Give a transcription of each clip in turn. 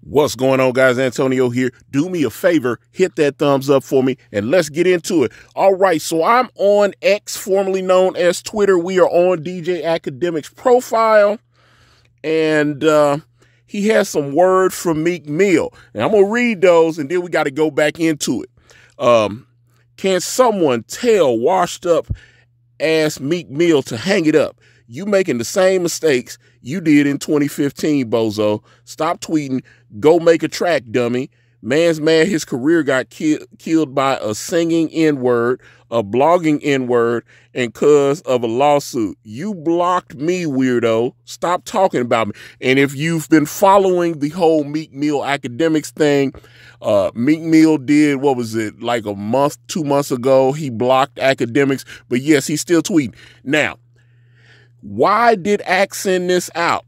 What's going on, guys? Antonio here. Do me a favor, hit that thumbs up for me, and let's get into it. All right, so I'm on X, formerly known as Twitter. We are on DJ Akademiks' profile, and he has some words from Meek Mill. And I'm going to read those, and then we got to go back into it. Can someone tell washed up ass Meek Mill to hang it up? You making the same mistakes you did in 2015, bozo. Stop tweeting. Go make a track, dummy. Man's mad his career got killed by a singing N-word, a blogging N-word, and cause of a lawsuit. You blocked me, weirdo. Stop talking about me. And if you've been following the whole Meek Mill Akademiks thing, Meek Mill did, what was it, like a month, 2 months ago, he blocked Akademiks, but yes, he's still tweeting. Now, why did Ak send this out?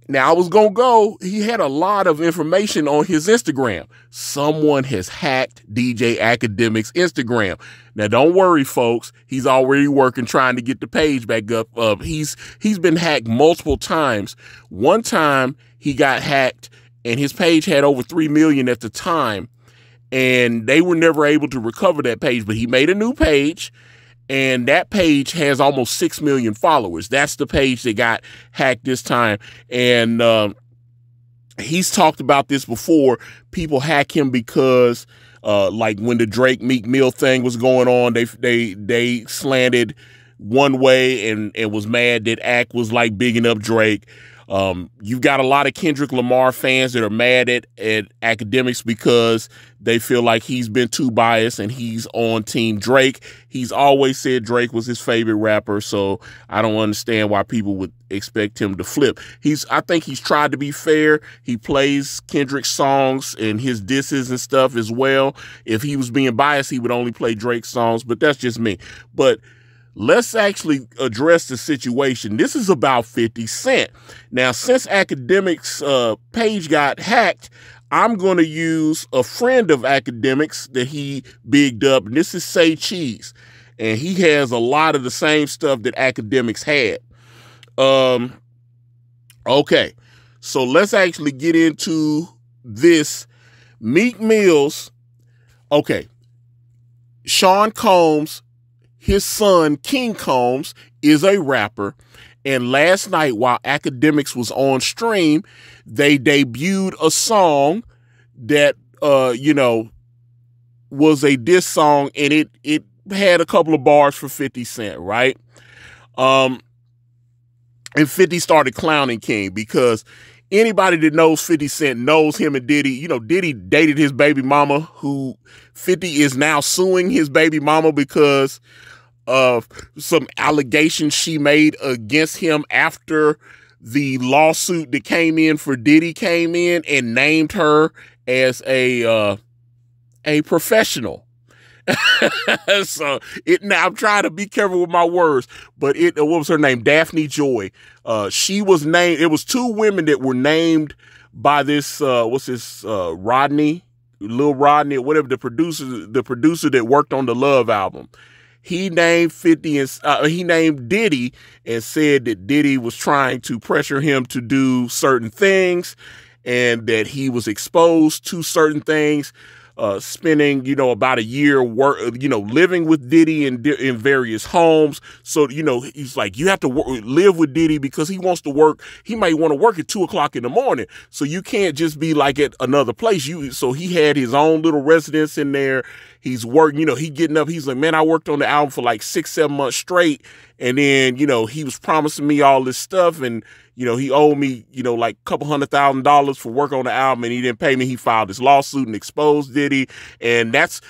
Now, I was going to go, he had a lot of information on his Instagram. Someone has hacked DJ Akademiks' Instagram. Now, don't worry, folks. He's already working, trying to get the page back up. He's been hacked multiple times. One time, he got hacked, and his page had over 3 million at the time, and they were never able to recover that page, but he made a new page, and that page has almost 6 million followers. That's the page that got hacked this time. And he's talked about this before. People hack him because like when the Drake Meek Mill thing was going on, they slanted one way and was mad that Ak was like bigging up Drake. You've got a lot of Kendrick Lamar fans that are mad at Akademiks because they feel like he's been too biased and he's on Team Drake. He's always said Drake was his favorite rapper, so I don't understand why people would expect him to flip. I think he's tried to be fair. He plays Kendrick's songs and his disses and stuff as well. If he was being biased, he would only play Drake's songs, but that's just me. But let's actually address the situation. This is about 50 Cent. Now, since Akademiks' page got hacked, I'm going to use a friend of Akademiks that he bigged up, and this is Say Cheese. And he has a lot of the same stuff that Akademiks had. Okay, so let's actually get into this. Meek Mill's, okay, Sean Combs, his son, King Combs, is a rapper. And last night, while Akademiks was on stream, they debuted a song that, was a diss song, and it had a couple of bars for 50 Cent, right? And 50 started clowning King because anybody that knows 50 Cent knows him and Diddy. Diddy dated his baby mama, who 50 is now suing his baby mama because of some allegations she made against him after the lawsuit that came in for Diddy came in and named her as a professional. So now I'm trying to be careful with my words, but what was her name? Daphne Joy. She was named. It was 2 women that were named by this, Rodney, Lil Rodney, or whatever, the producer that worked on the Love album. He named 50 and he named Diddy and said that Diddy was trying to pressure him to do certain things and that he was exposed to certain things, spending, about a year living with Diddy in various homes. So, he's like, you have to live with Diddy because he wants to work. He might want to work at 2 o'clock in the morning. So you can't just be like at another place. So he had his own little residence in there. He's working, he getting up. He's like, man, I worked on the album for like 6-7 months straight. And then, he was promising me all this stuff. And, he owed me, like a couple $100,000 for work on the album, and he didn't pay me. He filed this lawsuit and exposed Diddy. And that's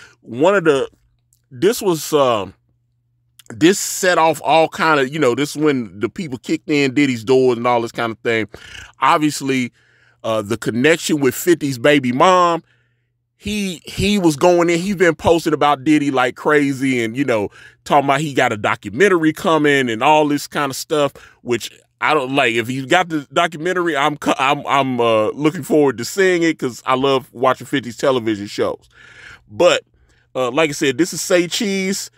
this set off all kind of, this is when the people kicked in Diddy's doors and all this kind of thing. Obviously, the connection with 50's baby mom, he was going in, he's been posting about Diddy like crazy and, talking about he got a documentary coming and all this kind of stuff, which I don't like. If he's got the documentary, I'm looking forward to seeing it because I love watching 50's television shows. But like I said, this is Say Cheese.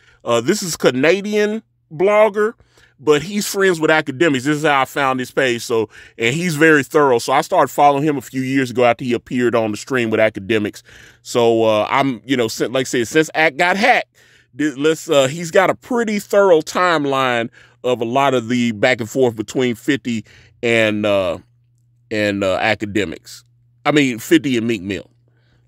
This is Canadian blogger. but he's friends with Akademiks. This is how I found his page. So, and he's very thorough. So I started following him a few years ago after he appeared on the stream with Akademiks. So I'm, you know, like I said, since Ak got hacked, he's got a pretty thorough timeline of a lot of the back and forth between 50 and Akademiks. I mean, 50 and Meek Mill.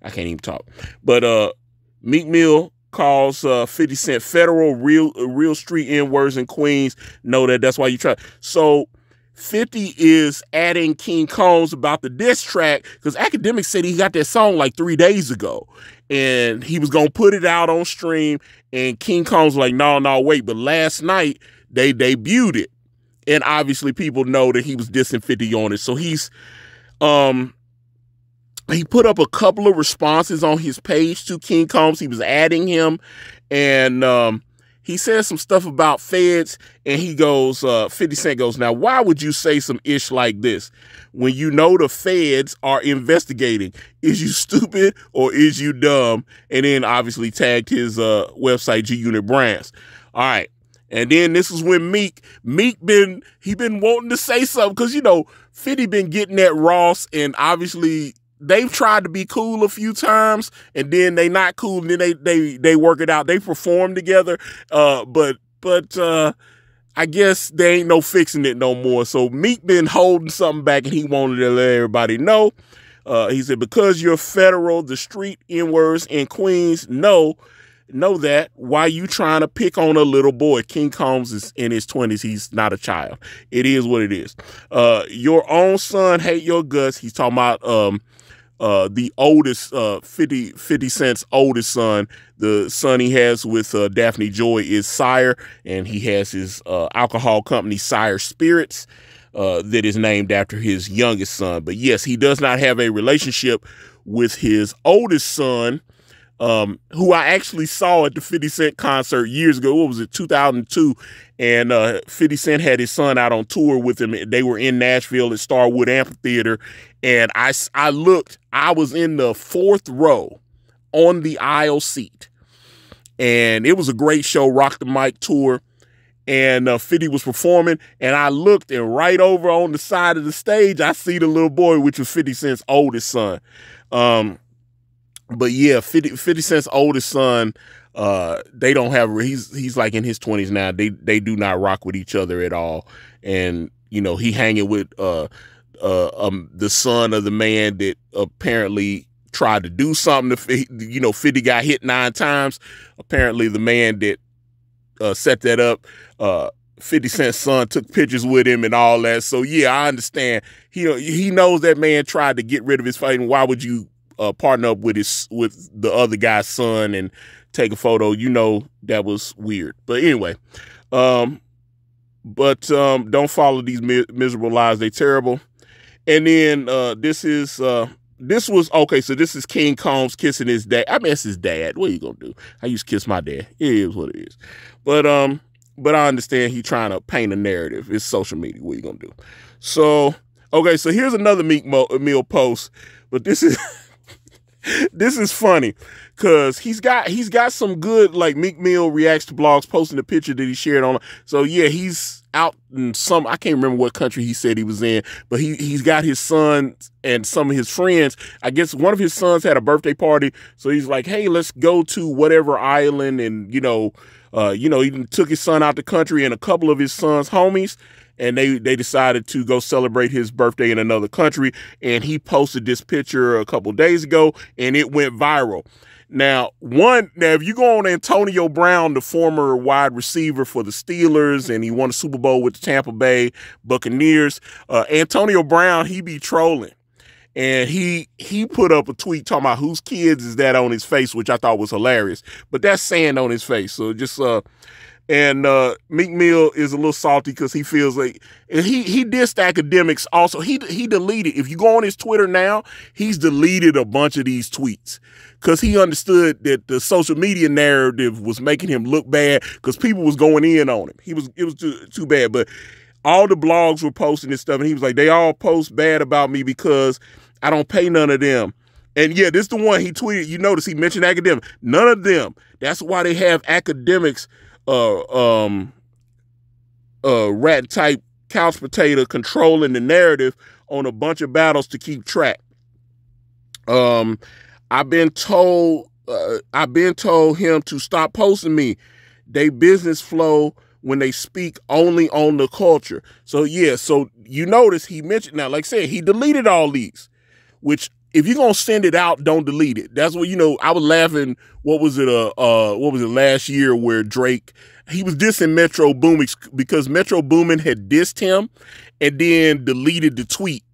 I can't even talk. But Meek Mill calls 50 Cent federal real street N-words in Queens. Know that's why you try. So 50 is adding King Combs about the diss track because Akademiks said he got that song like 3 days ago and he was going to put it out on stream, and King Combs was like, no, wait. But last night they debuted it, and obviously people know that he was dissing 50 on it. So he put up a couple of responses on his page to King Combs. He was adding him, and he says some stuff about feds, and he goes, 50 Cent goes, now, why would you say some ish like this when you know the feds are investigating? Is you stupid or is you dumb? And then obviously tagged his website, G Unit Brands. All right. And then this is when Meek been wanting to say something because, you know, 50 been getting at Ross, and obviously they've tried to be cool a few times, and then they not cool, and then they work it out. They perform together, but I guess there ain't no fixing it no more. So Meek been holding something back, and he wanted to let everybody know. He said, because you're federal, the street N-words in Queens, know that. Why you trying to pick on a little boy? King Combs is in his 20s. He's not a child. It is what it is. Your own son hate your guts. He's talking about the oldest, 50 Cent's oldest son. The son he has with Daphne Joy is Sire, and he has his alcohol company, Sire Spirits, that is named after his youngest son. But yes, he does not have a relationship with his oldest son, who I actually saw at the 50 Cent concert years ago. What was it, 2002? And 50 Cent had his son out on tour with him. They were in Nashville at Starwood Amphitheater. And I looked, I was in the 4th row on the aisle seat. And it was a great show, Rock the Mic tour. And 50 was performing. And I looked, and right over on the side of the stage, I see the little boy, which was 50 Cent's oldest son. But yeah, 50 Cent's oldest son, they don't have, he's like in his 20s now. They do not rock with each other at all. And, you know, he hanging with the son of the man that apparently tried to do something to, you know, 50 got hit 9 times. Apparently the man that set that up, 50 Cent's son took pictures with him and all that. So yeah, I understand. He knows that man tried to get rid of his fight, and why would you partner up with the other guy's son and take a photo? You know, that was weird. But anyway, don't follow these miserable lies. They terrible. And then this is King Combs kissing his dad. I mean, it's his dad. What are you gonna do? I used to kiss my dad. It is what it is. But I understand he trying to paint a narrative. It's social media. What are you gonna do? So okay, so here's another Meek Mill post, but this is this is funny because he's got some good, like, Meek Mill reacts to blogs, posting the picture that he shared on. So yeah, he's out in I can't remember what country he said he was in, but he's got his son and some of his friends. I guess one of his sons had a birthday party, so he's like, hey, let's go to whatever island, and he took his son out the country and a couple of his son's homies, and they decided to go celebrate his birthday in another country. And he posted this picture a couple days ago, and it went viral. Now, if you go on Antonio Brown, the former wide receiver for the Steelers, and he won a Super Bowl with the Tampa Bay Buccaneers, Antonio Brown, he be trolling. And he put up a tweet talking about whose kids is that on his face, which I thought was hilarious. But that's sand on his face. So just and Meek Mill is a little salty because he feels like, and he dissed Akademiks also. He deleted, if you go on his Twitter now, he's deleted a bunch of these tweets because he understood that the social media narrative was making him look bad because people was going in on him. It was too bad. But all the blogs were posting this stuff, and he was like, they all post bad about me because I don't pay none of them. And yeah, this is the one he tweeted. You notice he mentioned Akademiks. None of them. That's why they have Akademiks rat type couch potato controlling the narrative on a bunch of battles to keep track. I've been told him to stop posting me. They business flow when they speak only on the culture. So yeah, so you notice he mentioned, now like I said, he deleted all these, which if you're gonna send it out, don't delete it. That's what, you know, I was laughing, what was it last year where Drake, he was dissing Metro Boomin because Metro Boomin had dissed him and then deleted the tweet.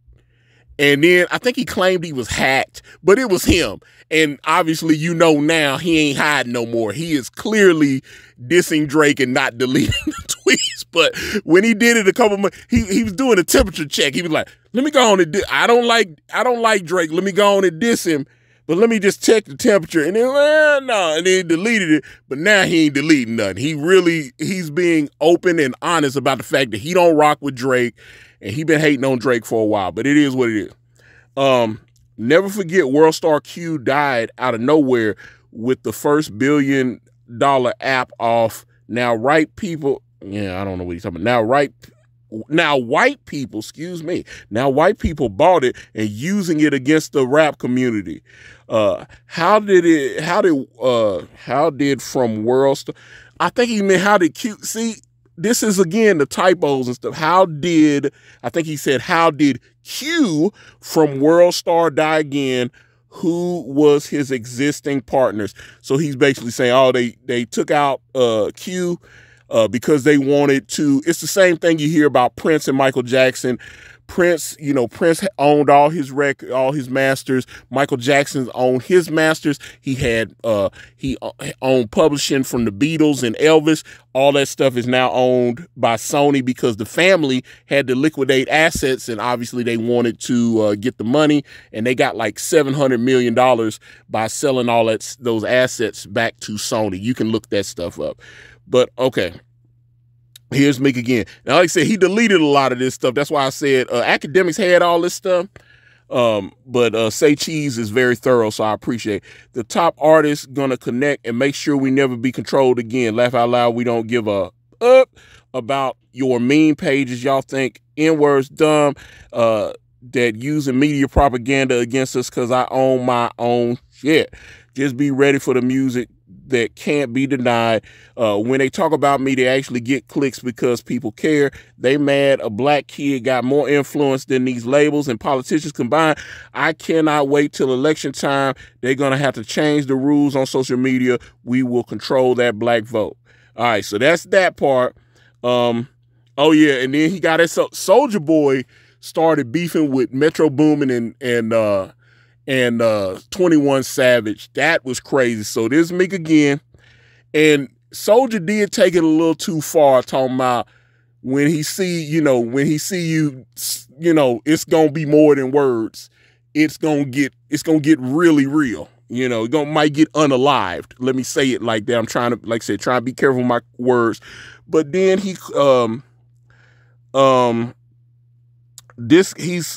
And then I think he claimed he was hacked, but it was him. And obviously, you know, now he ain't hiding no more. He is clearly dissing Drake and not deleting the tweets. But when he did it a couple months, he was doing a temperature check. He was like, let me go on and I don't like Drake. Let me go on and diss him. But let me just check the temperature. And then, no. And then he deleted it. But now he ain't deleting nothing. He's being open and honest about the fact that he don't rock with Drake. And he been hating on Drake for a while. But it is what it is. Never forget World Star Q died out of nowhere with the first $1 billion app off. Now, right people, yeah, I don't know what he's talking about. Now, white people, excuse me. Now, white people bought it and using it against the rap community. How did from World Star? I think he meant how did Q, see, this is again the typos and stuff. How did Q from World Star die again? Who was his existing partners? So he's basically saying, oh, they took out Q because they wanted to. It's the same thing you hear about Prince and Michael Jackson. Prince owned all his masters. Michael Jackson owned his masters. He owned publishing from the Beatles and Elvis. All that stuff is now owned by Sony because the family had to liquidate assets, and obviously they wanted to get the money, and they got like $700 million by selling all those assets back to Sony. You can look that stuff up. But okay. Here's Meek again. Now, like I said, he deleted a lot of this stuff. That's why I said Akademiks had all this stuff. But Say Cheese is very thorough, so I appreciate it. The top artist gonna connect and make sure we never be controlled again. Laugh out loud. We don't give a up about your meme pages. Y'all think N-words dumb, that using media propaganda against us because I own my own shit. Just be ready for the music that can't be denied. When they talk about me, they actually get clicks because people care. They mad a black kid got more influence than these labels and politicians combined. I cannot wait till election time. They're going to have to change the rules on social media. We will control that black vote. All right, so that's that part. Oh, yeah, and then he got it. So Soulja Boy started beefing with Metro Boomin and 21 Savage. That was crazy. So this Meek again. And Soulja did take it a little too far, talking about when he see you, it's gonna be more than words. It's gonna get really real. Might get unalived. Let me say it like that. I'm trying to, like I said, try to be careful with my words. But then he he's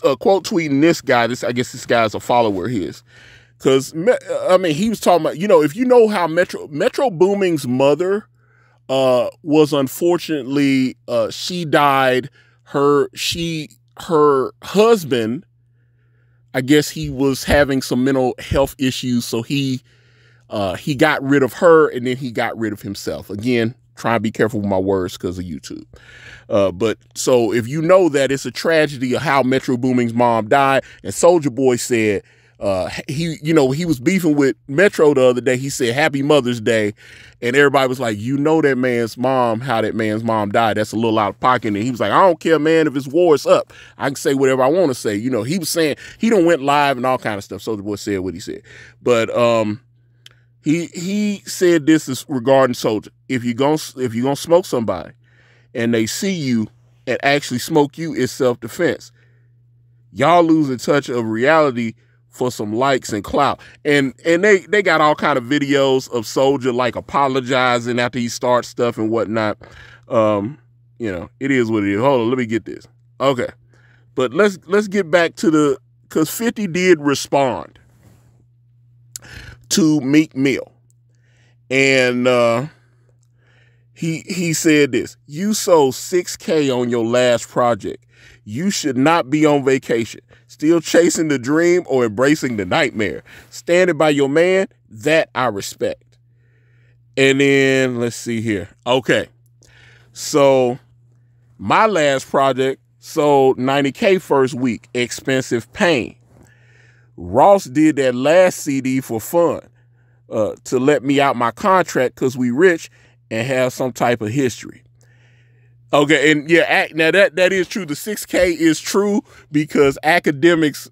quote tweeting this guy. I guess this guy's a follower of his. Because, I mean, he was talking about, if you know how Metro Boomin's mother was unfortunately, she died. Her husband, I guess he was having some mental health issues. So he got rid of her and then he got rid of himself. Again, try and be careful with my words because of YouTube. But so if you know that, it's a tragedy of how Metro Boomin's mom died. And Soulja Boy said, he was beefing with Metro the other day. He said, Happy Mother's Day. And everybody was like, that man's mom, how that man's mom died. That's a little out of pocket. And he was like, I don't care, man, if it's war, it's up. I can say whatever I want to say. He was saying, he done went live and all kind of stuff. Soulja Boy said what he said. But he said this is regarding Soulja. If you're gonna smoke somebody and they see you and actually smoke you, it's self-defense. Y'all losing touch of reality for some likes and clout. And they got all kind of videos of Soulja like apologizing after he starts stuff and whatnot. It is what it is. Hold on, let me get this. Okay. But let's get back to because 50 did respond to Meek Mill. And He said this: "You sold 6K on your last project. You should not be on vacation, still chasing the dream or embracing the nightmare. Standing by your man, that I respect." And then let's see here. Okay, so my last project sold 90K first week. Expensive Pain. Ross did that last CD for fun, to let me out my contract because we rich and have some type of history. Okay, and yeah, now that is true. The 6K is true because Akademiks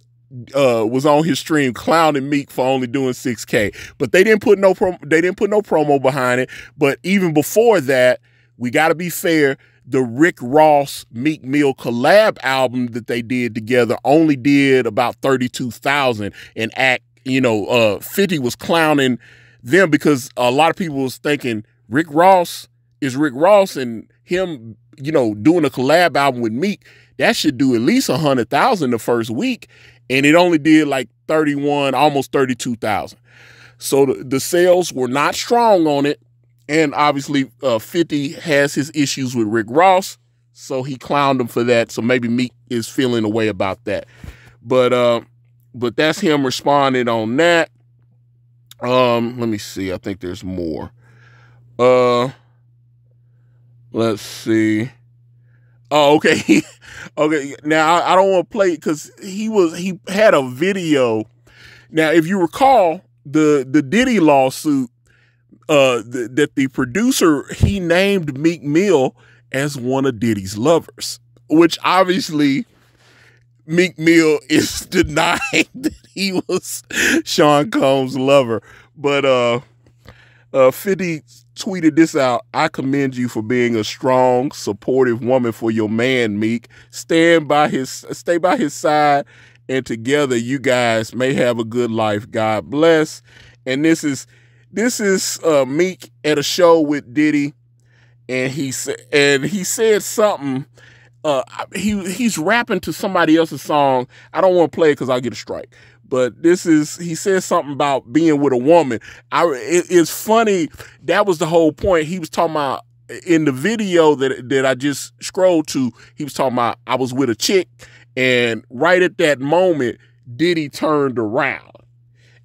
was on his stream clowning Meek for only doing 6K, but they didn't put no promo behind it. But even before that, we got to be fair. The Rick Ross Meek Mill collab album that they did together only did about 32,000, and 50 was clowning them because a lot of people was thinking Rick Ross is Rick Ross, and him, doing a collab album with Meek, that should do at least 100,000 the first week, and it only did like 31, almost 32,000. So the sales were not strong on it. And obviously, 50 has his issues with Rick Ross, so he clowned him for that. So maybe Meek is feeling a way about that. But that's him responding on that. Let me see. I think there's more. Let's see. Oh, okay. Okay. Now I don't want to play it because he had a video. Now, if you recall, the Diddy lawsuit. That the producer, he named Meek Mill as one of Diddy's lovers, which obviously Meek Mill is denying that he was Sean Combs' lover. But 50 tweeted this out: "I commend you for being a strong, supportive woman for your man, Meek. Stay by his side, and together you guys may have a good life. God bless." And this is Meek at a show with Diddy, and he said something. He's rapping to somebody else's song. I don't want to play it because I'll get a strike. But he says something about being with a woman. It's funny. That was the whole point. He was talking about in the video that I just scrolled to. He was talking about I was with a chick, and right at that moment, Diddy turned around.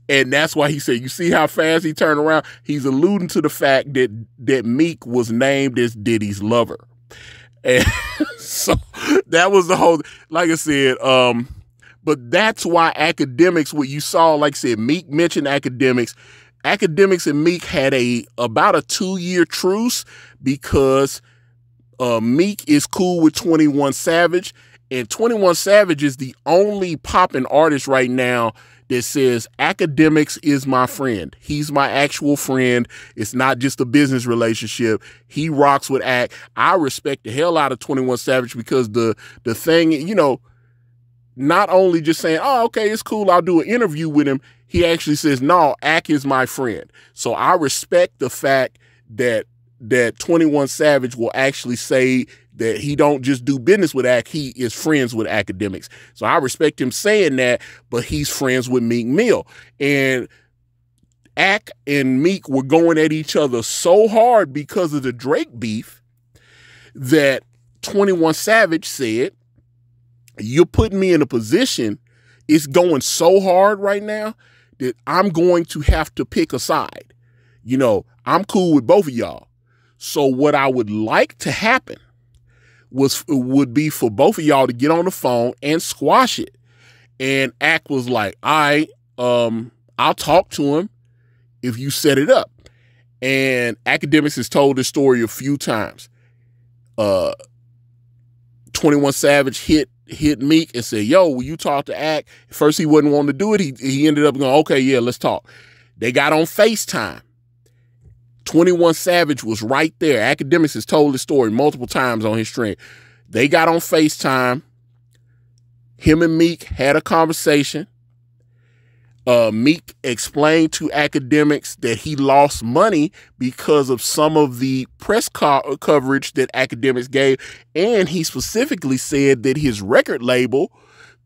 And that's why he said, you see how fast he turned around? He's alluding to the fact that Meek was named as Diddy's lover. And so that was the whole, like I said, but that's why Akademiks, what you saw, like I said, Meek mentioned Akademiks. Akademiks and Meek had about a 2-year truce because Meek is cool with 21 Savage, and 21 Savage is the only popping artist right now that says Akademiks is my friend. He's my actual friend. It's not just a business relationship. He rocks with Ak. I respect the hell out of 21 Savage because the thing, not only just saying, oh, okay, it's cool, I'll do an interview with him. He actually says, no, Ak is my friend. So I respect the fact that 21 Savage will actually say that he don't just do business with Ak, he is friends with Akademiks. So I respect him saying that, but he's friends with Meek Mill. And Ak and Meek were going at each other so hard because of the Drake beef that 21 Savage said, you're putting me in a position, it's going so hard right now that I'm going to have to pick a side. I'm cool with both of y'all. So what I would like to happen would be for both of y'all to get on the phone and squash it. And Ak was like, all right, I'll talk to him if you set it up. And Akademiks has told this story a few times. 21 Savage hit Meek and said, yo, will you talk to Ak? First, he wouldn't want to do it. He ended up going, okay, yeah, let's talk. They got on FaceTime. 21 Savage was right there. Akademiks has told the story multiple times on his stream. They got on FaceTime. Him and Meek had a conversation. Meek explained to Akademiks that he lost money because of some of the press coverage that Akademiks gave. And he specifically said that his record label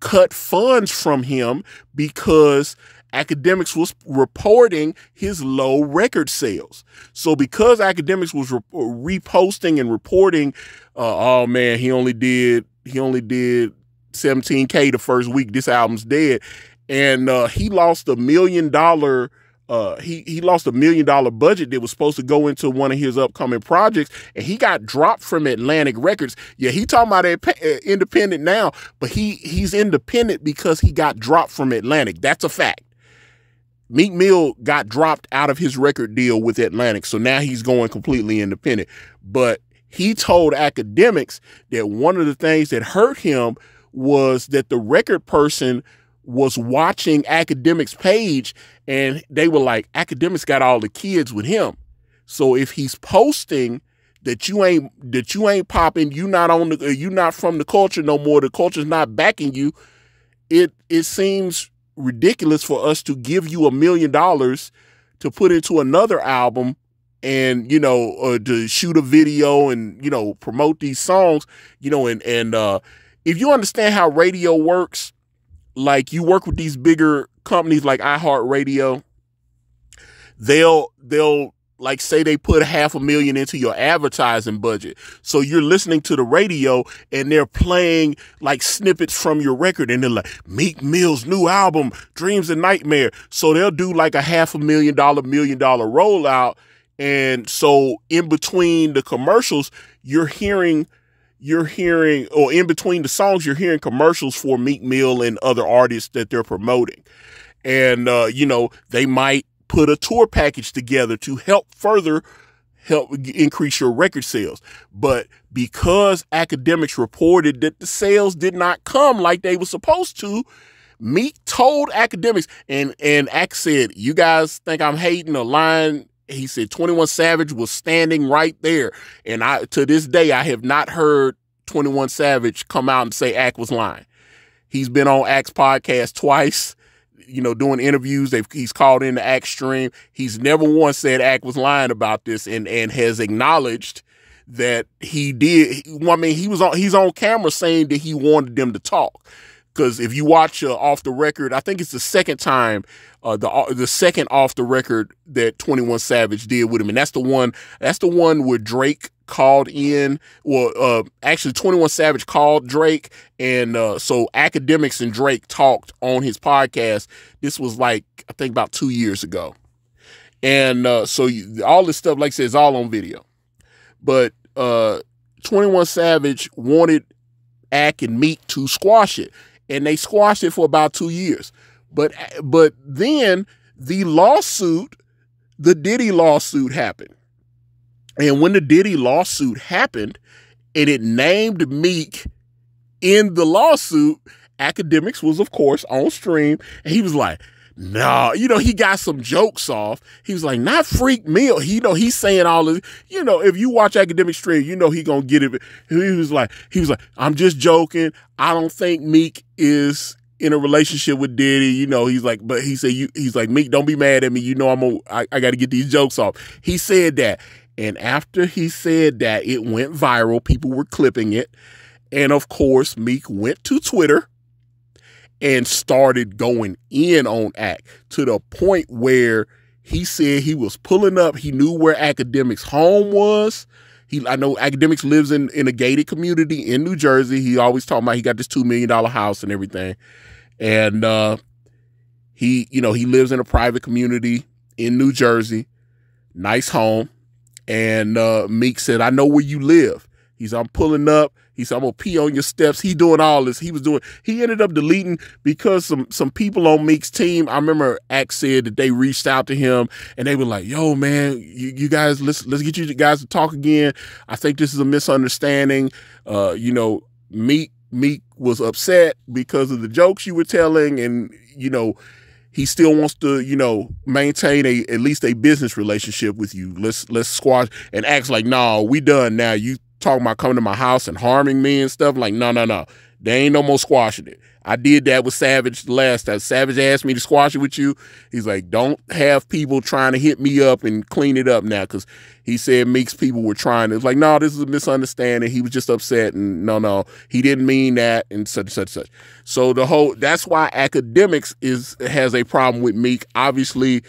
cut funds from him because Akademiks was reporting his low record sales. So because Akademiks was reposting and reporting, oh man, he only did 17K the first week, this album's dead. And he lost $1 million. He lost $1 million budget that was supposed to go into one of his upcoming projects, and he got dropped from Atlantic Records. Yeah, he talking about independent now, but he's independent because he got dropped from Atlantic. That's a fact. Meek Mill got dropped out of his record deal with Atlantic, so now he's going completely independent. But he told Akademiks that one of the things that hurt him was that the record person was watching Akademiks' page, and they were like, Akademiks got all the kids with him. So if he's posting that you ain't popping, you not from the culture no more, the culture's not backing you, it seems ridiculous for us to give you $1 million to put into another album and, to shoot a video and, promote these songs, and if you understand how radio works, like you work with these bigger companies like iHeartRadio, they'll like say they put $500,000 into your advertising budget. So you're listening to the radio and they're playing like snippets from your record and they're like, Meek Mill's new album, Dreams and Nightmare. So they'll do like a $500,000, $1 million rollout. And so in between the commercials, you're hearing, or in between the songs, you're hearing commercials for Meek Mill and other artists that they're promoting. And, they might put a tour package together to help increase your record sales. But because Akademiks reported that the sales did not come like they were supposed to, Meek told Akademiks, and Ak said, you guys think I'm hating or lying? He said 21 Savage was standing right there. And to this day, I have not heard 21 Savage come out and say Ak was lying. He's been on Ak's podcast twice, doing interviews. He's called in the Ak stream. He's never once said Ak was lying about this and has acknowledged that he did. I mean, he's on camera saying that he wanted them to talk. Because if you watch Off the Record, I think it's the second time, the second Off the Record that 21 Savage did with him, and that's the one where Drake called in. Well, actually, 21 Savage called Drake, and so Akademiks and Drake talked on his podcast. This was like I think about 2 years ago, and so all this stuff, like I said, is all on video. But 21 Savage wanted Ak and Meek to squash it. And they squashed it for about 2 years. But then the Diddy lawsuit happened. And when the Diddy lawsuit happened and it named Meek in the lawsuit, Akademiks was, of course, on stream. And he was like, no, he got some jokes off. He was like, not Freak Mill. He's saying all this, if you watch Akademiks stream, he gonna get it. He was like, I'm just joking. I don't think Meek is in a relationship with Diddy. He's like, but he said, he's like, Meek, don't be mad at me. I got to get these jokes off. He said that. And after he said that, it went viral. People were clipping it. And of course, Meek went to Twitter and started going in on Ak to the point where he said he was pulling up. He knew where Akademiks' home was. I know Akademiks lives in a gated community in New Jersey. He always talking about he got this $2 million house and everything. And he lives in a private community in New Jersey. Nice home. And Meek said, I know where you live. He said, I'm pulling up. He said, I'm going to pee on your steps. He doing all this. He ended up deleting because some people on Meek's team, I remember Ak said that they reached out to him and they were like, yo, man, you guys, let's get you guys to talk again. I think this is a misunderstanding. Meek was upset because of the jokes you were telling. And, he still wants to, maintain at least a business relationship with you. Let's squash. And Ak's like, no, we done now. You talking about coming to my house and harming me and stuff. Like, no. There ain't no more squashing it. I did that with Savage the last time. Savage asked me to squash it with you. He's like, don't have people trying to hit me up and clean it up now, because he said Meek's people were trying to. It's like, no, this is a misunderstanding. He was just upset, and no, he didn't mean that, and such. So that's why Akademiks has a problem with Meek. Obviously,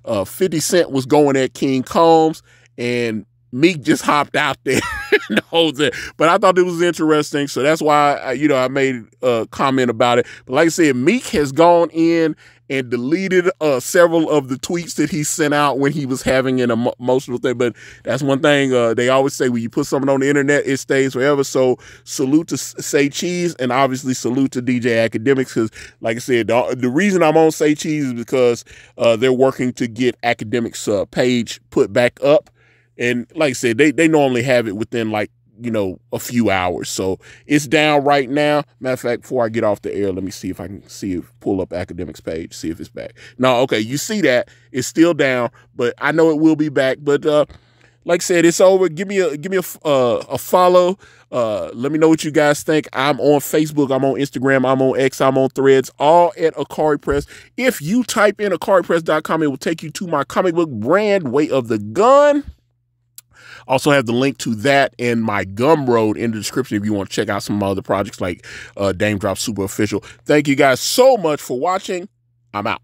50 Cent was going at King Combs, and Meek just hopped out there and holds it. But I thought it was interesting, so that's why I made a comment about it. But like I said, Meek has gone in and deleted several of the tweets that he sent out when he was having an emotional thing. But that's one thing they always say, when you put something on the internet, it stays forever. So salute to Say Cheese, and obviously salute to DJ Akademiks, because like I said, the reason I'm on Say Cheese is because they're working to get Akademiks' page put back up. And like I said, they normally have it within a few hours. So it's down right now. Matter of fact, before I get off the air, let me see if I can pull up Akademiks' page, see if it's back. No, okay, you see that it's still down, but I know it will be back. But like I said, it's over. Give me a follow. Let me know what you guys think. I'm on Facebook, I'm on Instagram, I'm on X, I'm on Threads, all at Ikari Press. If you type in IkariPress.com, it will take you to my comic book brand, Way of the Gun. Also have the link to that and my Gumroad in the description if you want to check out some of my other projects like Dame Drop Super Official. Thank you guys so much for watching. I'm out.